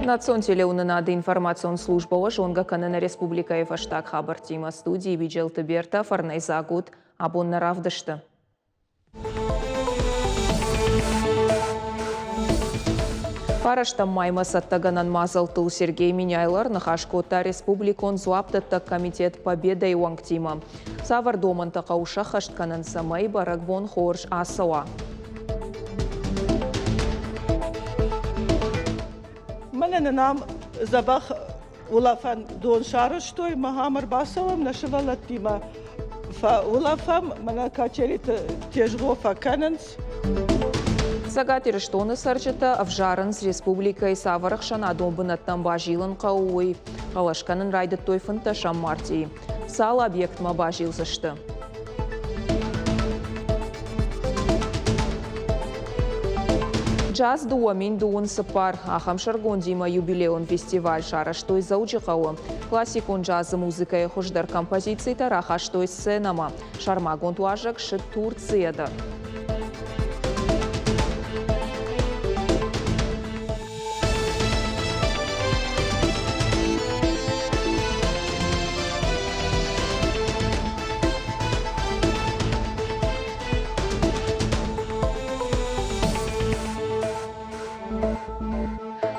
Национ телеунынады информацион службауы жонга канына республикаев аштаг хабар тима студии виджел тиберта фарнайзагут абонна равдышты. Парашта майма саттаганан мазалтыл Сергей Миняйлар нахашкота республикон зуаптатта комитет победа и уангтима. Савар доманта кауша хаштканан самай барагвон хорш асава. Нам забах улафан дон шарыштой махамар басовам нашивала тима фа улафам мана качерит тежго факананс. Сагатир штоны сарчата авжаранс республикой саварахшана домбынаттан бажилын кауой. Калашканын райды тойфынта шаммартии. Сал объект ма бажил зашты. Джаз дуамин дуун сыпар. Ахам шаргондима юбилеон фестиваль шараштой заучихауы. Классикон джазы музыкой хождар композиции тарахаштой сценама. Шармагон туажак шит Турцияда.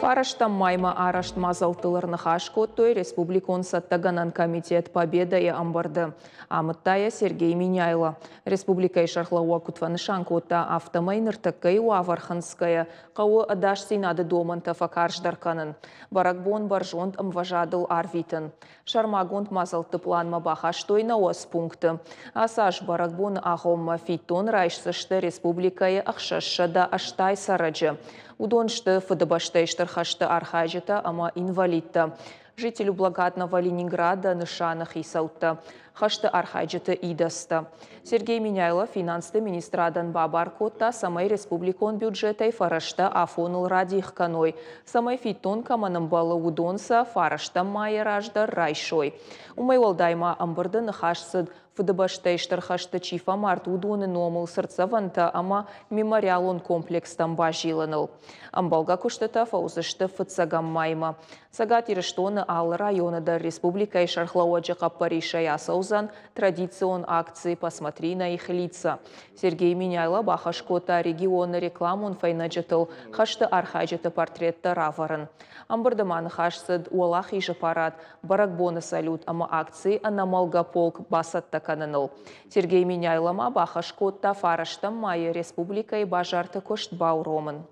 Фараштам майма арашт мазалтыларны хашкоттой республикон саттаганан комитет победа и амбарды. Амыттая Сергей Миняйло. Республика и шархлауа кутванышанкота автомайныртакай уаварханская. Кауы адаш синады доманта факаршдарканын. Баракбон баржонт амважадыл арвитын. Шармагонт мазалты планма бахаштой на ос пункты. Асаш баракбон ахомма фитон райшсышты республикая ахшашшада аштай сараджы. Удоншты фадабаштайштар хашты архаджита, ама инвалидта. Жителю благодатного Ленинграда нышанах и саутта. Хашты архаджита идаста. Сергей Миняйло финансты министрадан бабаркотта самай республикон бюджетай фарашта афонул радих каной. Самай фитон каманым балы удонса фарашта майя раждар райшой. Умай волдайма амбарды нахашсыд фадабаштайштар хашты чифа март удоны номыл сырцаванта, ама мемориалон комплекстан бажиланыл. Амбалга куштата фаузышты фыцагам майма. Сагат ирыштоны ал районада республика и шархлауаджа каппариша ясаузан традицион акции «Посмотри на их лица». Сергей Миняйло бахашкота региона рекламун файнаджатыл хашты архаджата портретта раварын. Амбардаман хашсыд уалах и жапарат баракбоны салют, ама акции анамалга полк басатта кананыл. Сергей Миняйло ма бахашкота фараштам майя республика и бажарты коштбау роман.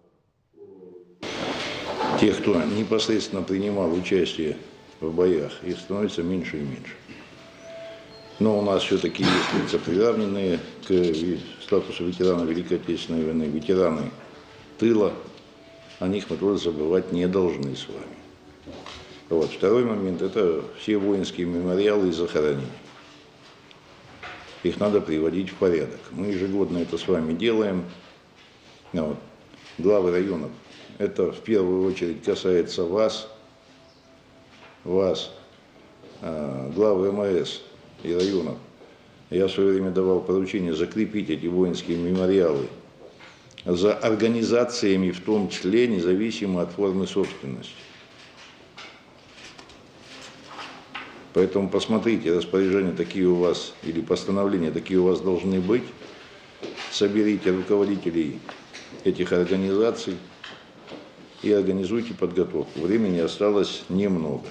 Тех, кто непосредственно принимал участие в боях, их становится меньше и меньше. Но у нас все-таки есть лица, приравненные к статусу ветерана Великой Отечественной войны, ветераны тыла. О них мы тоже забывать не должны с вами. Вот. Второй момент – это все воинские мемориалы и захоронения. Их надо приводить в порядок. Мы ежегодно это с вами делаем. Вот. Главы районов. Это в первую очередь касается вас, главы МС и районов. Я в свое время давал поручение закрепить эти воинские мемориалы за организациями, в том числе независимо от формы собственности. Поэтому посмотрите, распоряжения такие у вас, или постановления такие у вас должны быть. Соберите руководителей этих организаций и организуйте подготовку. Времени осталось немного.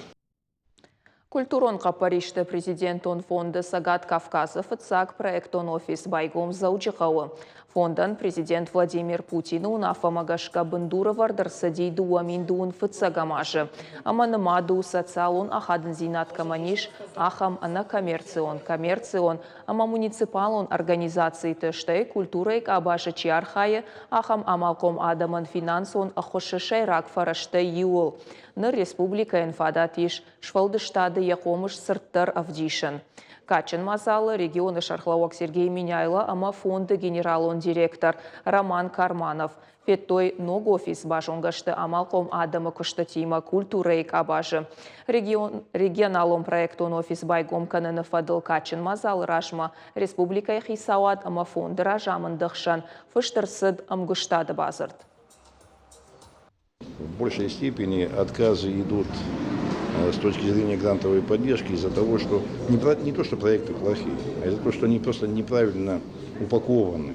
Культурон Капариште президентон фонда Сагат Кавказов ЦАК проектон офис байгом заучихауы. Фондан президент Владимир Путин унафа магашка бындура вардарса дейду уаминдуун фыцагамажы. Аманымаду социалон ахадын зинат каманиш, ахам ана коммерцион, ама муниципалон организации тыштай культурайк абаша чиархае, ахам амалком адаман финансон ахошешайрак фараштай юл. Ныр республика инфадатиш, швалдыштады яқомыш сырттар авдишын. Качын мазалы регионы Шархлауак Сергей Миняйло, ама фонды генералон директор Роман Карманов. Феттой ног офис башонгашты амалком адама куштатима культурейк абажы. Регионалом проектон офис байгом кананы фадыл качын мазалы рашма республика хисауат ама фонды ражамын дықшан фыштырсыд амгыштады базырд. в большей степени отказы идут с точки зрения грантовой поддержки из-за того, что не то, что проекты плохие, а из-за того, что они просто неправильно упакованы.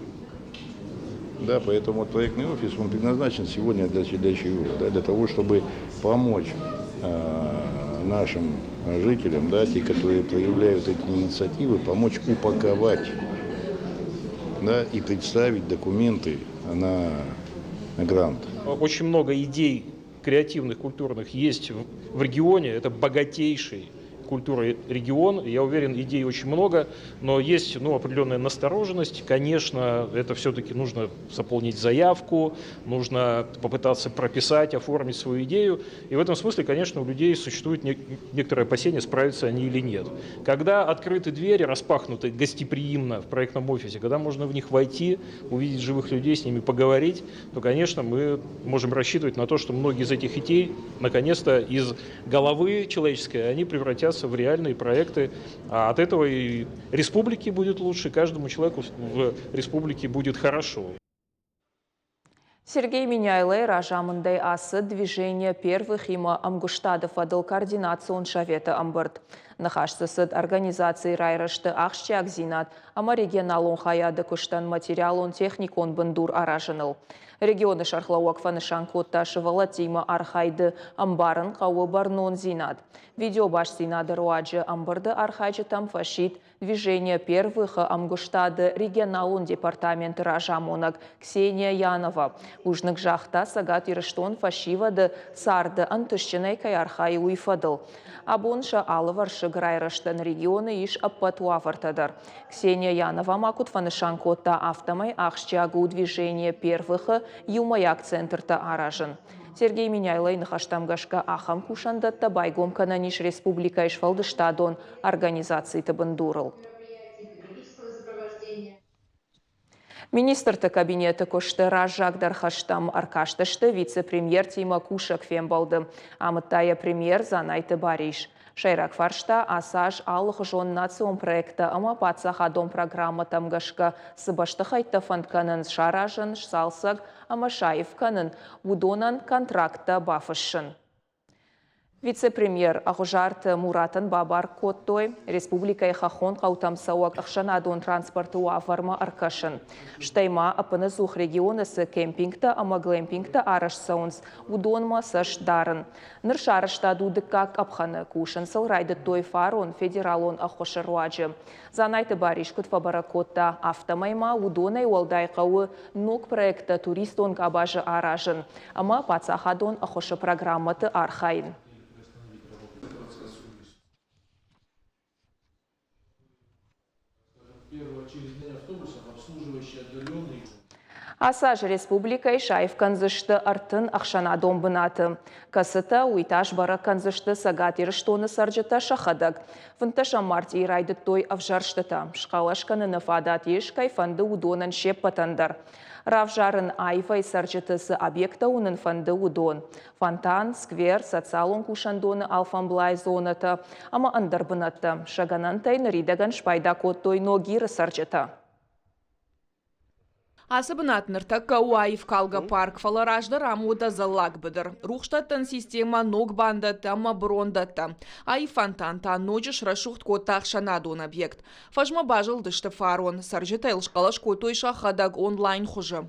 Да, поэтому вот проектный офис, он предназначен сегодня для чего? Да, для того, чтобы помочь нашим жителям, да, те, которые проявляют эти инициативы, помочь упаковать, да, и представить документы на грант. Очень много идей креативных, культурных есть в регионе. Это богатейший культуры регион. Я уверен, идей очень много, но есть определенная настороженность. Конечно, это все-таки нужно заполнить заявку, нужно попытаться прописать, оформить свою идею. И в этом смысле, конечно, у людей существует некоторое опасение, справятся они или нет. Когда открыты двери, распахнуты гостеприимно в проектном офисе, когда можно в них войти, увидеть живых людей, с ними поговорить, то, конечно, мы можем рассчитывать на то, что многие из этих идей, наконец-то, из головы человеческой, они превратятся в реальные проекты, а от этого и республике будет лучше, каждому человеку в республике будет хорошо. Сергей Миняйлай ражамындай асы движение первых има Амгуштадов адыл координацион шавета амбырд. Нахашсысыд организации райрышты ақшчак зинат, ама регионалон хаяды күштан материалон техникон бындур аражыныл. Регионы шархлауак фанышан котташы Валатима архайды амбарын қауы барнон зинат. Видео баш зинады руаджы амбырды архайджы там фашит движение первых Амгуштады регионалон департаменты ражамонак Ксения Янова. Ужнық жақта сагат ирыштон фашивады сарды антышчынай кай архайы уйфадыл. Абонша алываршы грайрыштын регионы иш аппатуавартадар. Ксения Янова макут фанышан котта автомай ақшчагу движение первых Юмаяк центрта аражын. Сергей Миняйлай нахаштамгашка ахам кушандатта байгом кананиш республика ишфалдыштадон организации табындурыл. Министрты кабинеты кошты Ражагдар хаштам аркаштышты вице-премьер Тима Кушак фембалды. Амыттая премьер Занайты Бариш. Шайрак фаршта асаж алық жон национ проекта ама патсаха дом программа тамгашка сыбашты хайта фантканын шаражын салсак ама шаевканын удонан контракта бафышын. Вице-премьер Ахужарт Муратан Бабар Коттой республика Хахон Каутамсауак Ахшанадон транспорту Афарма Аркашин. Штайма апаназух региона с кемпингта ама глэмпингта араш саунс удонма саш дарын. Ныршарыштаду дыкак апханы кушан салрайды той фарон федералон Ахошаруаджи. Занайты баришкут Фабара Котта автомайма удонай уалдайкауы нок проекта туристон кабажы аражын. Ама пацахадон Ахоша программаты архайн. Асаж республика Ишаев канзышты артын ақшана домбынаты. Касыта уйташ бара канзышты сагат ирыштоны саржыта шахадаг. Фынташа март ирайды той авжарштыта. Шқалашканы нафадат еш кайфанды удонан шеп патандар. Равжарын айвай саржытысы объекта унын фанды удон. Фонтан, сквер, социалон кушандоны алфамблай зоната. Ама андарбынатты. Шаганан тайны ридаган шпайда коттой ногиры саржыта. Асыбынатнырта Кауаев Калга парк фаларажды рамуда залак бідір. Рухштаттан система ног бандата ма брондата. Ай фонтанта ножиш рашухт коттақ шанадон объект. Фажма бажыл дышты фарон. Саржыта илшқалаш котой шахадаг онлайн хужы.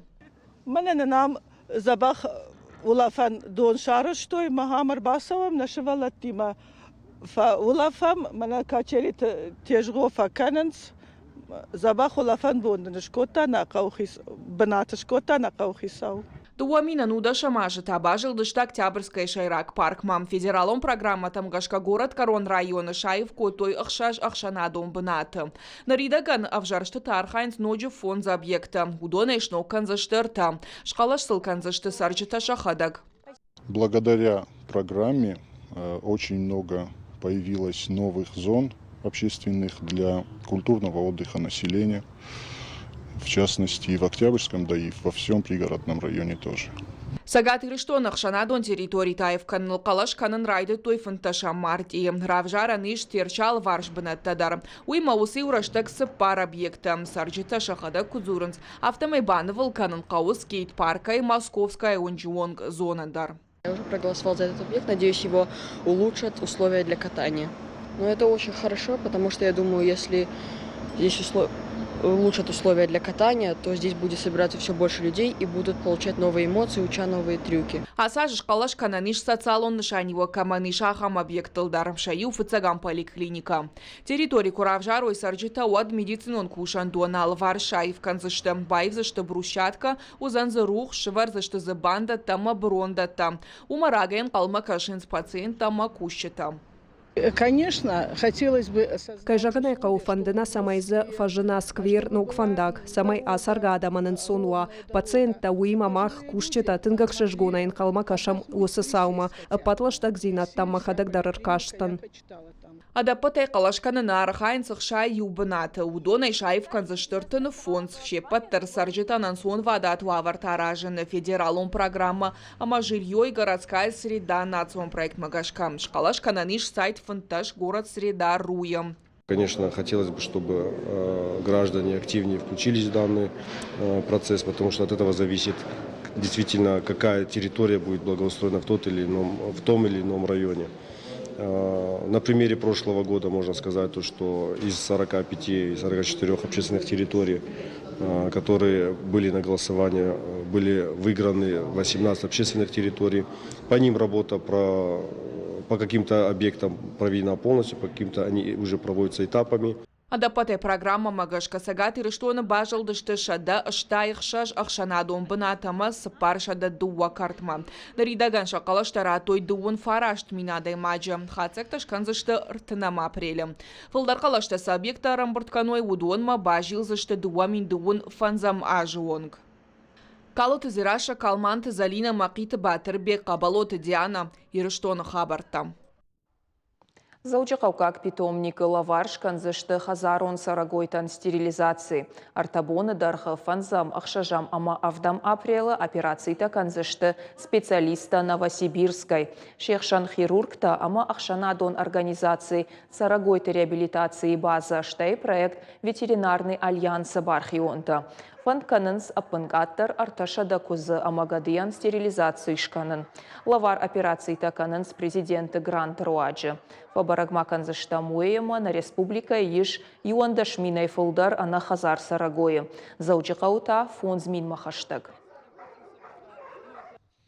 Мене нам забах улафан дон шарыштой Махамар Басовым нашивала тима. Улафам мене качерит тежго факаненс. Забах улафан бондыныш кота на каухис бынатыш кота на каухисау. Туамина нуда шамажы табажыл дышта Октябрьская Шайрак парк мам федералом программа тамгашка город Корон районы Шаев котой ахшаж ахшанадом бынаты. Наридаган авжаршты тархайнс ноджу фон за объекта. Удона ишно канзаштырта. Шкалаш сыл канзашты сарджита шахадаг. Благодаря программе очень много появилось новых зон общественных для культурного отдыха населения, в частности и в Октябрьском, да и во всем пригородном районе тоже. Сагат ирыштон ахшанадон территорий таев каныл калаш канын райды той фынташа марти. Равжара ниш терчал варш бынаттадар. Уйма усы ураштак пар объекта. Сарджита шахада кузурынс. Автомайбаны канын кауыз скейт парка и московская онжуонг зонандар. Я уже проголосовал за этот объект, надеюсь, его улучшат условия для катания. Но это очень хорошо, потому что я думаю, если здесь улучшат условия для катания, то здесь будет собираться все больше людей и будут получать новые эмоции, уча новые трюки. Асаж шкалаш кананиш социалон нишанива каманиша хам объектыл даром шаю фыцагам поликлиника. Территории Куравжару и Сарджита уад медицинон кушан дуанал Варшаев канзыштам байвзышты брусчатка, узанзы рух, шварзышты зыбанда тама брондата. Умарагаен калма кашинс пациент тама кущета. Конечно, хотелось бы... Кайжагана кауфандына самайзы фажына сквер нокфандак, самай асаргада манын сонуа, пациентта уимамах кушчета тынгак шыжгунайын калма кашам осы саума, патлаштак зинаттам махадак дарыр каштан. Адапатай калашканы нарахайн сықшай юбынаты. Удонай шайф канзыштыртыны фонд шепаттыр Сарджитанан сон вадат вавартаражыны федералон программа, ама жилье и городская среда национ проект Магашкам. Шкалашкананиш сайт фонтаж город среда руем. Конечно, хотелось бы, чтобы граждане активнее включились в данный процесс, потому что от этого зависит действительно, какая территория будет благоустроена в том или ином районе. На примере прошлого года можно сказать, что из 45 и 44 общественных территорий, которые были на голосование, были выиграны 18 общественных территорий. По ним работа по каким-то объектам проведена полностью, по каким-то они уже проводятся этапами. Адапатай программа Магашка Сагат и Рештона бажал дыштышада штайх шаш ахшанадон бынатама сапаршада дуа картма. Наридаган шакалаштара той дуун фарашт минадай маджа. Хацак ташканзышты ртынама апрелем. Фылдаркалашта сабъекта рамбуртканой удуонма бажил зышты дуа мин дуун фанзам ажуонг. Калоты зираша калманты залина макиты батырбек кабалоты Диана и Рештона хабарта. Заучақауқақ питомникі лаварш канзышты хазарон сарагойтан стерилизации. Артабоны дархы фанзам ақшажам ама авдам апрелы операцийта канзышты специалиста Новосибирской. Шехшан хирургта ама ақшанадон организации сарагойты реабилитации база штай проект ветеринарный альянсы бархионта. Фонд канынс аппынгаттар арташада кузы амагадыян стерилизации шканын. Лавар операцийта канынс президенты Грант Руаджи. Фабарагма канзышта муэема на республика иш юандашминай фылдар ана хазар сарагои. Заучықаута фонд змин махаштаг.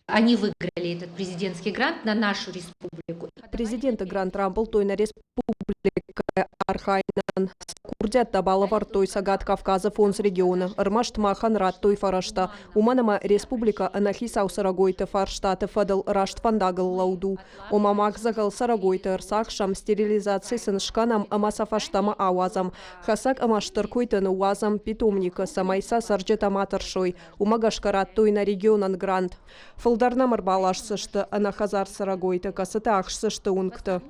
Они выиграли этот президентский грант на нашу республику. Президент грант рамбл той на республика Архайнан. Курдят табалавар той сагат Кавказа фонс региона. Рмашт махан рад той фарашта. Уманама республика анахисау сарагойта фарштаты фадал рашт фандагал лауду. Омамак загал сарагойта рсахшам стерилизации сыншканам амасафаштама ауазам. Хасак амаштыркойта уазам питомника самайса сарджета матаршой. Умагашкарат той на регионан грант. Фылдарна марбалашсышты анахазар сарагойта касыта ахшсышты ункты.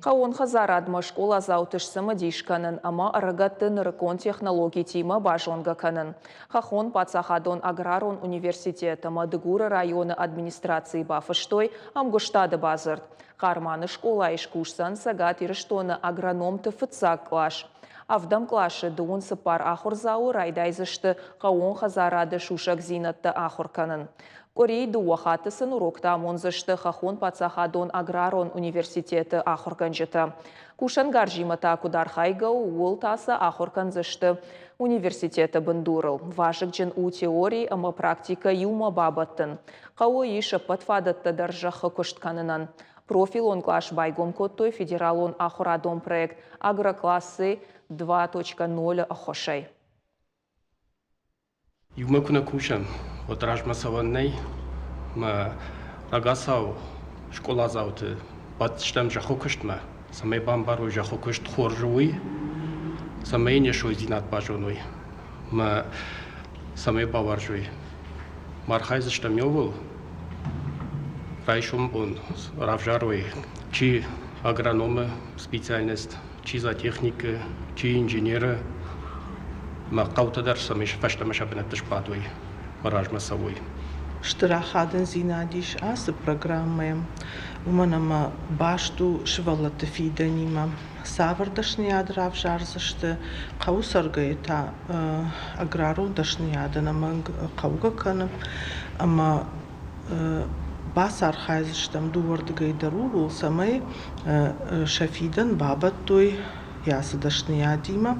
Қауын хазарадма школа заутышсы мадишканын, ама арагатты нырыкон технологий тима бажонга канын. Хахон пацахадон аграрон университета Мадыгура районы администрации бафыштой амгуштады базырд. Қарманы школа ишкушсан сагат ирыштоны агроном тыфыцак клаш. Авдам клашы дуын сыпар ахурзау райдайзышты қауын хазарады шушак зинатты ахурканын. Корей дуахатысын урокта монзышты хахон пацахадон аграрон университеті ахурканжыты. Кушан гаржимата кудархайгау уол тасы ахурканзышты университеті бындурыл. Важык жын у теории ама практика юма бабаттын. Қауы еші патфадатты даржақы күштканынан. Профил он клаш байгом коттой федералон ахурадон проект агроклассы 2.0 ахошай. Юмакуна кушам, отраж масаванней, ма агасау школа зауты, батштам жахокуштма, самей бамбару жахокушт хоржуй, самей не шойзинат бажонуй, ма самей баваржуй. Мархайзштам йовул, райшум он равжаруй, чи агрономы специальность, чи за техника, чи инженеры. ما قوت درس مش فشت مش بنتش بعدوي مراج مسوي Штырахадын зинадиш асы программы. Уманама башту швалаты фиданима. Савардашны адрав жарзышты. Қаусаргайта аграру дашны адынама қаугаканы. Ама басар хайзыштам дуорды гайдару болсамай шафидан бабат той ясыдашния дима.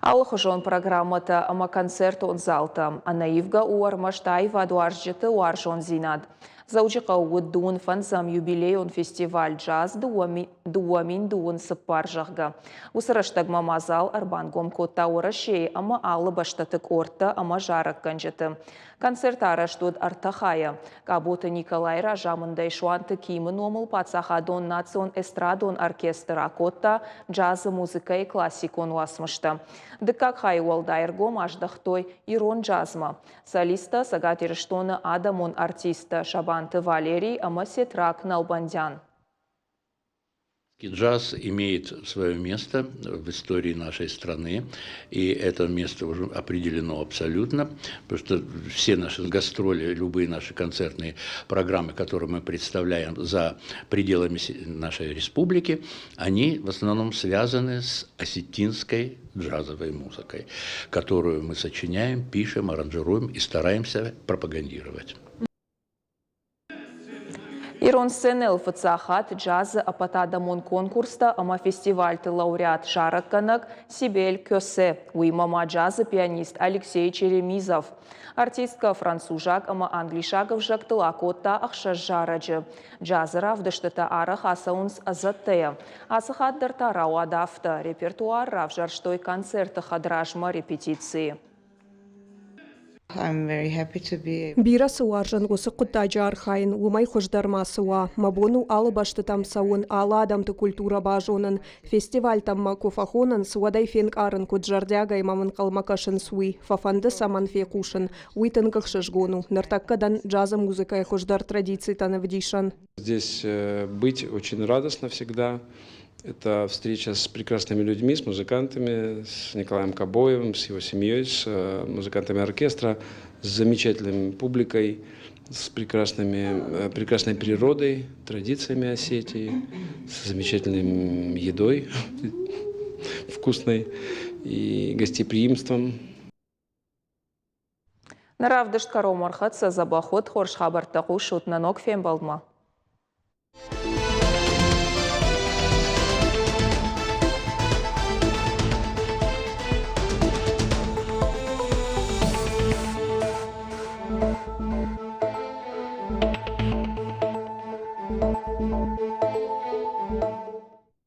Аллах жон программата ама концерт он залта, а наивга уармаштай вадуаржеты уаржон зинад. Заучика уыддуын фанзам юбилейон фестиваль джаз дуамин дуын сыппаржахга. Усыраштаг мамазал арбангом котта урашей, ама алы баштатык орта, ама жарак канжеты. Концерт араштуд артахая. Кабуты Николай Ражамындай шуанты кимын омыл пацахадон национ эстрадон оркестра котта джазы музыка и классикон уасмышта. Дыкак хай уалдайргом аждахтой ирон джазма. Солиста сагатирштона адамон артиста Шабанты Валерий Амасетрак Налбандян. Джаз имеет свое место в истории нашей страны, и это место уже определено абсолютно, потому что все наши гастроли, любые наши концертные программы, которые мы представляем за пределами нашей республики, они в основном связаны с осетинской джазовой музыкой, которую мы сочиняем, пишем, аранжируем и стараемся пропагандировать. Ирон сценел фацахат джазы апатадамон конкурста ама фестивальты лауреат Шаракканак Сибель Кёсе, уймама джазы пианист Алексей Черемизов. Артистка францужак ама англишагов жактыла котта ахша жараджы. Джазыра вдыштыта арах асаунс азаттея. Асахат дартара уадафта репертуар равжарштой концерты хадражма репетиции. Бира суаржан гусы кутта жархайн, умай хождарма суа, мабону алы башты там сауын, ала адамты культура бажонын, фестиваль тамма куфахонын, суадай фенк арын куджардяга имамын калмакашын суи, фафанды саман фекушын, уйтынгах шашгону, нартаккадан джаза музыка и хождар традиций танавдишан. Здесь быть очень радостно всегда. Это встреча с прекрасными людьми, с музыкантами, с Николаем Кобоевым, с его семьей, с музыкантами оркестра, с замечательной публикой, с прекрасной природой, традициями Осетии, с замечательной едой вкусной и гостеприимством. Наравдышт каромархат забахот хорш хабартаху шутнанок фембалдма.